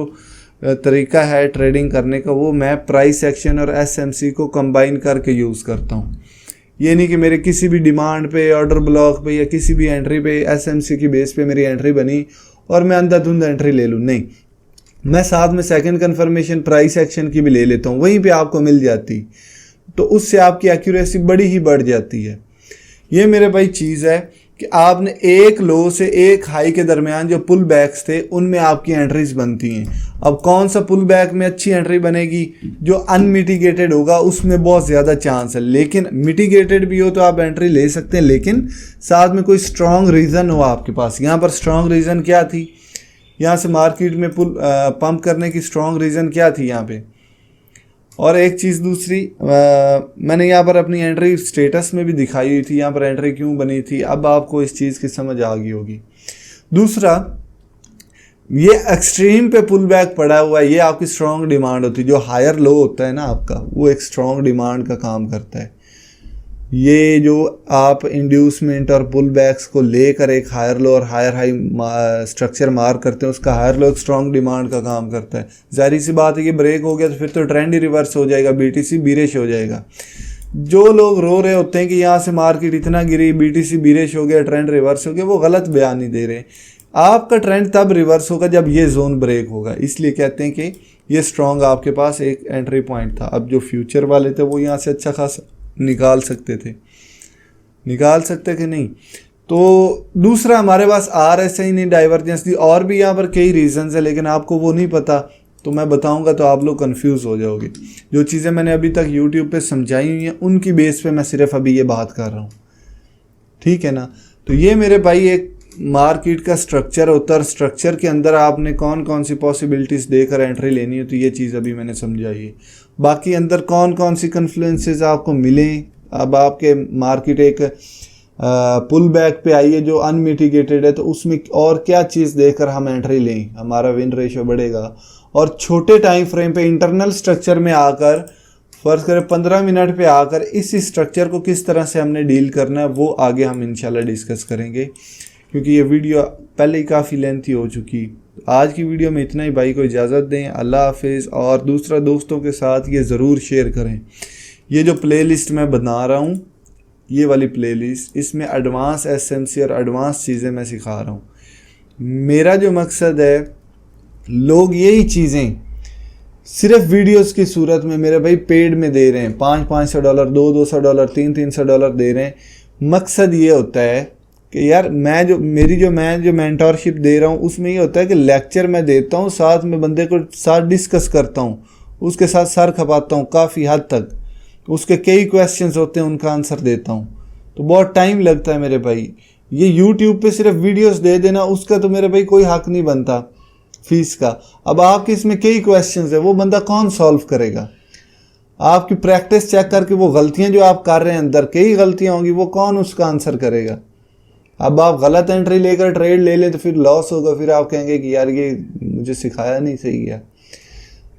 तरीका है ट्रेडिंग करने का, वो मैं प्राइस एक्शन और एसएमसी को कंबाइन करके यूज़ करता हूँ। ये नहीं कि मेरे किसी भी डिमांड पे, ऑर्डर ब्लॉक पे या किसी भी एंट्री पे एसएमसी की बेस पे मेरी एंट्री बनी और मैं अंधाधुंध एंट्री ले लूँ, नहीं। मैं साथ में सेकंड कंफर्मेशन प्राइस एक्शन की भी ले लेता हूँ, वहीं पे आपको मिल जाती, तो उससे आपकी एक्यूरेसी बड़ी ही बढ़ जाती है। ये मेरे भाई चीज़ है कि आपने एक लो से एक हाई के दरमियान जो पुल बैक्स थे उनमें आपकी एंट्रीज बनती हैं। अब कौन सा पुल बैक में अच्छी एंट्री बनेगी, जो अनमिटिगेटेड होगा उसमें बहुत ज़्यादा चांस है, लेकिन मिटिगेटेड भी हो तो आप एंट्री ले सकते हैं, लेकिन साथ में कोई स्ट्रॉन्ग रीज़न हो आपके पास। यहाँ पर स्ट्रॉन्ग रीज़न क्या थी, यहाँ से मार्केट में पुल पंप करने की स्ट्रॉन्ग रीज़न क्या थी यहाँ पे। और एक चीज़ दूसरी, मैंने यहाँ पर अपनी एंट्री स्टेटस में भी दिखाई हुई थी, यहाँ पर एंट्री क्यों बनी थी, अब आपको इस चीज़ की समझ आ गई होगी। दूसरा, ये एक्सट्रीम पे पुल बैक पड़ा हुआ है, ये आपकी स्ट्रॉन्ग डिमांड होती है। जो हायर लो होता है ना आपका, वो एक स्ट्रॉन्ग डिमांड का काम करता है। ये जो आप इंड्यूसमेंट और पुल बैक्स को लेकर एक हायर लो और हायर हाई स्ट्रक्चर मार करते हैं, उसका हायर लो एक स्ट्रॉन्ग डिमांड का काम करता है। जाहिर सी बात है कि ब्रेक हो गया तो फिर तो ट्रेंड ही रिवर्स हो जाएगा, बीटीसी बीरिश हो जाएगा। जो लोग रो रहे होते हैं कि यहाँ से मार्केट इतना गिरी, बीटीसी बीरिश हो गया, ट्रेंड रिवर्स हो गया, वो गलत बयान नहीं दे रहे। आपका ट्रेंड तब रिवर्स होगा जब ये जोन ब्रेक होगा, इसलिए कहते हैं कि ये स्ट्रॉन्ग आपके पास एक एंट्री पॉइंट था। अब जो फ्यूचर वाले थे वो यहाँ से अच्छा खासा निकाल सकते थे कि नहीं। तो दूसरा, हमारे पास RSI नहीं डाइवर्जेंस थी, और भी यहाँ पर कई रीजंस है, लेकिन आपको वो नहीं पता तो मैं बताऊंगा तो आप लोग कंफ्यूज हो जाओगे। जो चीज़ें मैंने अभी तक यूट्यूब पे समझाई हुई हैं उनकी बेस पे मैं सिर्फ अभी ये बात कर रहा हूँ, ठीक है ना। तो ये मेरे भाई एक मार्केट का स्ट्रक्चर होता है, स्ट्रक्चर के अंदर आपने कौन कौन सी पॉसिबिलिटीज़ देकर एंट्री लेनी है, तो ये चीज़ अभी मैंने समझाई है। बाकी अंदर कौन कौन सी कन्फ्लुएंसेस आपको मिलें, अब आपके मार्केट एक पुल बैक पे आई है जो अनमिटिगेटेड है, तो उसमें और क्या चीज़ देकर हम एंट्री लें, हमारा विन रेशियो बढ़ेगा। और छोटे टाइम फ्रेम पे इंटरनल स्ट्रक्चर में आकर, फर्ज करें 15 मिनट पे आकर, इस स्ट्रक्चर को किस तरह से हमने डील करना है वो आगे हम इंशाल्लाह डिस्कस करेंगे, क्योंकि ये वीडियो पहले ही काफ़ी लेंथी हो चुकी। आज की वीडियो में इतना ही। भाई को इजाज़त दें, अल्लाह हाफिज़। और दूसरा, दोस्तों के साथ ये ज़रूर शेयर करें। ये जो प्लेलिस्ट मैं बना रहा हूँ, ये वाली प्लेलिस्ट, इसमें एडवांस एसएमसी और एडवांस चीज़ें मैं सिखा रहा हूँ। मेरा जो मकसद है, लोग यही चीज़ें सिर्फ वीडियोस की सूरत में मेरे भाई पेड में दे रहे हैं, $500, $200, $300 दे रहे हैं। मकसद ये होता है कि यार मैं जो मेंटरशिप दे रहा हूँ उसमें ये होता है कि लेक्चर मैं देता हूँ, साथ में बंदे को साथ डिस्कस करता हूँ, उसके साथ सर खपाता हूँ काफ़ी हद तक, उसके कई क्वेश्चंस होते हैं उनका आंसर देता हूँ, तो बहुत टाइम लगता है मेरे भाई। ये यूट्यूब पे सिर्फ वीडियोस दे देना, उसका तो मेरे भाई कोई हक नहीं बनता फीस का। अब आपके इसमें कई क्वेश्चंस है, वो बंदा कौन सॉल्व करेगा? आपकी प्रैक्टिस चेक करके वो गलतियां जो आप कर रहे हैं, अंदर कई गलतियां होंगी, वो कौन उसका आंसर करेगा? अब आप गलत एंट्री लेकर ट्रेड ले लें तो फिर लॉस होगा, फिर आप कहेंगे कि यार ये मुझे सिखाया नहीं सही है।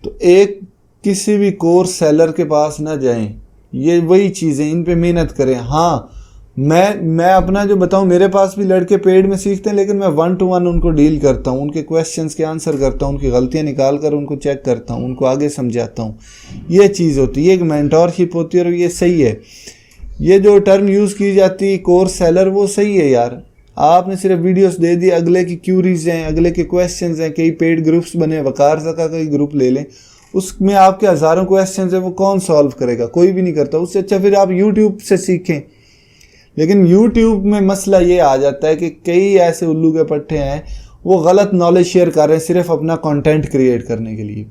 तो एक किसी भी कोर्स सेलर के पास ना जाएं, ये वही चीज़ें, इन पे मेहनत करें। हाँ, मैं अपना जो बताऊं, मेरे पास भी लड़के पेड में सीखते हैं, लेकिन मैं 1 to 1 उनको डील करता हूं, उनके क्वेश्चंस के आंसर करता हूं, उनकी गलतियां निकाल कर उनको चेक करता हूं, उनको आगे समझाता हूं। ये चीज़ होती है, ये एक मेंटोरशिप होती है और ये सही है। ये जो टर्म यूज़ की जाती है कोर्स सेलर, वो सही है यार। आपने सिर्फ वीडियोस दे दी, अगले की क्यूरीज हैं, अगले के क्वेश्चंस हैं, कई पेड ग्रुप्स बने, वकार का कई ग्रुप ले लें, उसमें आपके हज़ारों क्वेश्चंस हैं, वो कौन सॉल्व करेगा? कोई भी नहीं करता। उससे अच्छा फिर आप यूट्यूब से सीखें। लेकिन यूट्यूब में मसला ये आ जाता है कि कई ऐसे उल्लू के पट्टे हैं, वो गलत नॉलेज शेयर कर रहे हैं सिर्फ अपना कंटेंट क्रिएट करने के लिए।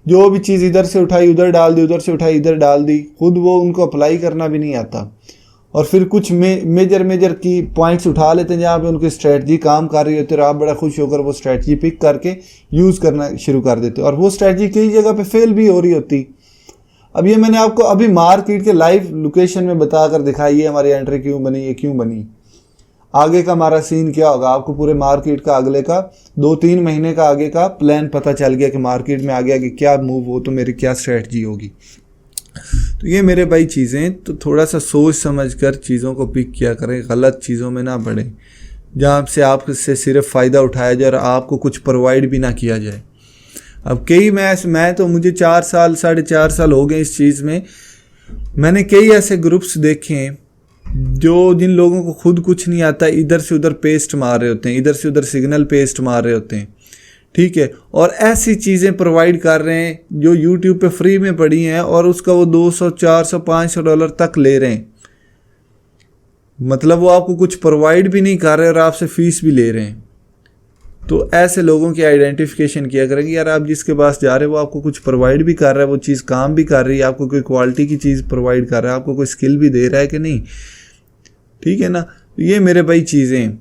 जो भी चीज़ इधर से उठाई उधर डाल दी, उधर से उठाई इधर डाल दी, खुद वो उनको अप्लाई करना भी नहीं आता। और फिर कुछ मेजर की पॉइंट्स उठा लेते हैं जहाँ पे उनकी स्ट्रेटजी काम कर रही होती है, और आप बड़ा खुश होकर वो स्ट्रेटजी पिक करके यूज़ करना शुरू कर देते, और वो स्ट्रेटजी कई जगह पे फेल भी हो रही होती। अब ये मैंने आपको अभी मार्केट के लाइव लोकेशन में बताकर दिखाई है हमारी एंट्री क्यों बनी, ये क्यों बनी, आगे का हमारा सीन क्या होगा। आपको पूरे मार्केट का अगले का 2-3 महीने का आगे का प्लान पता चल गया कि मार्केट में आगे आगे क्या मूव हो तो मेरी क्या स्ट्रेटजी होगी। तो ये मेरे भाई चीज़ें, तो थोड़ा सा सोच समझ कर चीज़ों को पिक किया करें, गलत चीज़ों में ना बढ़ें जहाँ से आपसे सिर्फ फ़ायदा उठाया जाए और आपको कुछ प्रोवाइड भी ना किया जाए। अब कई मैं तो मुझे 4 साल 4.5 साल हो गए इस चीज़ में। मैंने कई ऐसे ग्रुप्स देखे हैं जो जिन लोगों को खुद कुछ नहीं आता, इधर से उधर पेस्ट मार रहे होते हैं, इधर से उधर सिग्नल पेस्ट मार रहे होते हैं, ठीक है, और ऐसी चीज़ें प्रोवाइड कर रहे हैं जो यूट्यूब पे फ्री में पड़ी हैं, और उसका वो $200, $400, $500 तक ले रहे हैं। मतलब वो आपको कुछ प्रोवाइड भी नहीं कर रहे और आपसे फीस भी ले रहे हैं। तो ऐसे लोगों की आइडेंटिफिकेशन किया करें कि यार आप जिसके पास जा रहे हो वो आपको कुछ प्रोवाइड भी कर रहा है, वो चीज़ काम भी कर रही है, आपको कोई क्वालिटी की चीज़ प्रोवाइड कर रहा है, आपको कोई स्किल भी दे रहा है कि नहीं, ठीक है ना। ये मेरे भाई चीज़ें,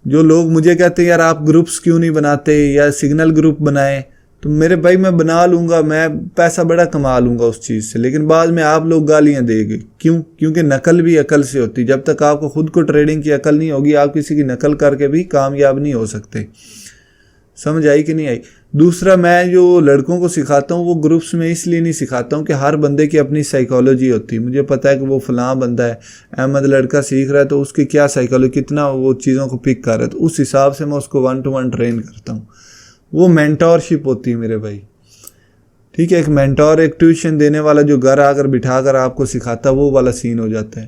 जो लोग मुझे कहते हैं यार आप ग्रुप्स क्यों नहीं बनाते या सिग्नल ग्रुप बनाएं, तो मेरे भाई मैं बना लूँगा, मैं पैसा बड़ा कमा लूँगा उस चीज़ से, लेकिन बाद में आप लोग गालियाँ देंगे। क्यों? क्योंकि नकल भी अकल से होती। जब तक आपको खुद को ट्रेडिंग की अकल नहीं होगी, आप किसी की नकल करके भी कामयाब नहीं हो सकते। समझ आई कि नहीं आई? दूसरा, मैं जो लड़कों को सिखाता हूँ वो ग्रुप्स में इसलिए नहीं सिखाता हूँ कि हर बंदे की अपनी साइकोलॉजी होती है। मुझे पता है कि वो फलां बंदा है, अहमद लड़का सीख रहा है, तो उसकी क्या साइकोलॉजी, कितना वो चीज़ों को पिक कर रहा है, तो उस हिसाब से मैं उसको 1 to 1 ट्रेन करता हूँ। वो मेंटोरशिप होती है मेरे भाई, ठीक है। एक मेंटोर, एक ट्यूशन देने वाला जो घर आकर बिठा कर आपको सिखाता, वो वाला सीन हो जाता है,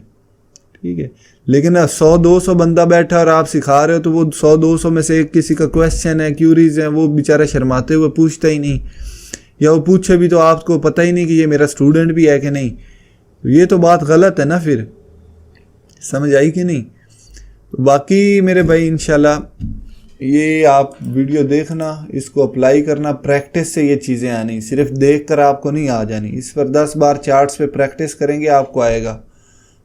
ठीक है। लेकिन 100-200 बंदा बैठा और आप सिखा रहे हो, तो वो 100-200 में से एक किसी का क्वेश्चन है, क्यूरीज है, वो बेचारा शर्माते हुए पूछता ही नहीं, या वो पूछे भी तो आपको पता ही नहीं कि ये मेरा स्टूडेंट भी है कि नहीं। ये तो बात गलत है ना फिर। समझ आई कि नहीं? तो बाकी मेरे भाई इंशाल्लाह ये आप वीडियो देखना, इसको अप्लाई करना, प्रैक्टिस से ये चीज़ें आनी, सिर्फ देख कर आपको नहीं आ जानी। इस पर 10 बार चार्ट्स पे प्रैक्टिस करेंगे आपको आएगा।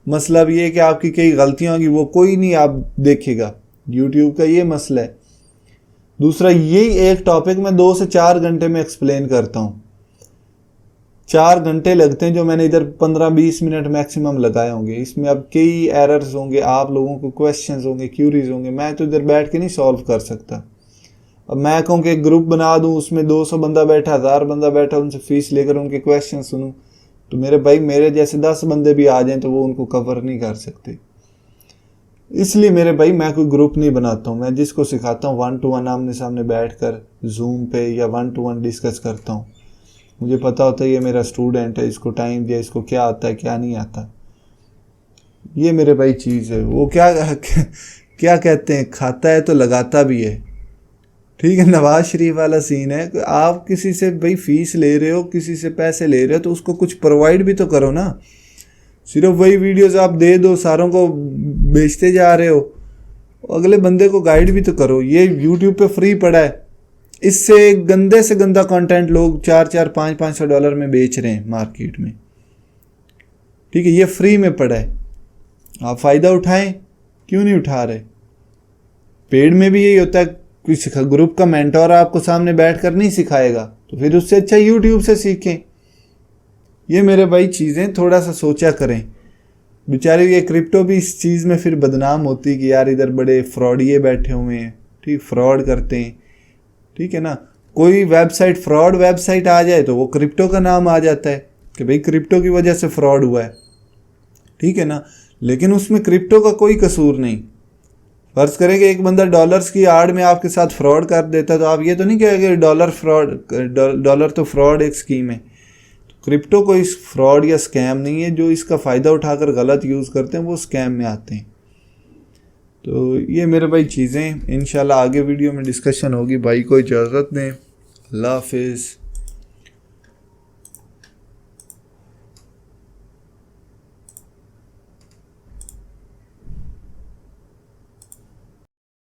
मसला ये है कि आपकी कई गलतियां होंगी, वो कोई नहीं आप देखेगा। यूट्यूब का ये मसला है। दूसरा, यही एक टॉपिक मैं 2 से 4 घंटे में एक्सप्लेन करता हूँ। 4 घंटे लगते हैं, जो मैंने इधर 15-20 मिनट मैक्सिमम लगाए होंगे। इसमें अब कई एरर्स होंगे, आप लोगों को क्वेश्चंस होंगे, क्यूरीज होंगे, मैं तो इधर बैठ के नहीं सॉल्व कर सकता। अब मैं कहूँ कि एक ग्रुप बना दूँ, उसमें 200 बंदा बैठा, 1000 बंदा बैठा, उनसे फीस लेकर उनके क्वेश्चन सुनूँ, तो मेरे भाई मेरे जैसे 10 बंदे भी आ जाएं तो वो उनको कवर नहीं कर सकते। इसलिए मेरे भाई मैं कोई ग्रुप नहीं बनाता हूँ। मैं जिसको सिखाता हूँ 1 to 1 आमने सामने बैठकर जूम पे या 1 to 1 डिस्कस करता हूँ। मुझे पता होता है ये मेरा स्टूडेंट है, इसको टाइम दिया, इसको क्या आता है क्या नहीं आता। ये मेरे भाई चीज़ है। वो क्या कहते हैं, खाता है तो लगाता भी है, ठीक है। नवाज शरीफ वाला सीन है। आप किसी से भाई फीस ले रहे हो, किसी से पैसे ले रहे हो, तो उसको कुछ प्रोवाइड भी तो करो ना। सिर्फ वही वीडियोस आप दे दो, सारों को बेचते जा रहे हो, अगले बंदे को गाइड भी तो करो। ये यूट्यूब पे फ्री पड़ा है, इससे गंदे से गंदा कंटेंट लोग 400, 500 $500 में बेच रहे हैं मार्केट में, ठीक है। ये फ्री में पड़ा है, आप फ़ायदा उठाएं, क्यों नहीं उठा रहे? पेड में भी यही होता है, किसी ग्रुप का मेंटोर आपको सामने बैठकर नहीं सिखाएगा, तो फिर उससे अच्छा यूट्यूब से सीखें। ये मेरे भाई चीज़ें थोड़ा सा सोचा करें। बेचारे ये क्रिप्टो भी इस चीज़ में फिर बदनाम होती कि यार इधर बड़े फ्रॉडिये बैठे हुए हैं, ठीक, फ्रॉड करते हैं, ठीक है ना। कोई वेबसाइट फ्रॉड वेबसाइट आ जाए तो वो क्रिप्टो का नाम आ जाता है कि भाई क्रिप्टो की वजह से फ्रॉड हुआ है, ठीक है ना। लेकिन उसमें क्रिप्टो का कोई कसूर नहीं। फर्ज करें कि एक बंदा डॉलर्स की आड़ में आपके साथ फ्रॉड कर देता, तो आप ये तो नहीं कहेंगे डॉलर तो फ्रॉड एक स्कीम है। क्रिप्टो कोई फ्रॉड या स्कैम नहीं है। जो इसका फ़ायदा उठाकर गलत यूज़ करते हैं वो स्कैम में आते हैं। तो ये मेरे भाई चीज़ें इंशाल्लाह आगे वीडियो में डिस्कशन होगी। भाई को इजाज़त दें। अल्लाह हाफिज़।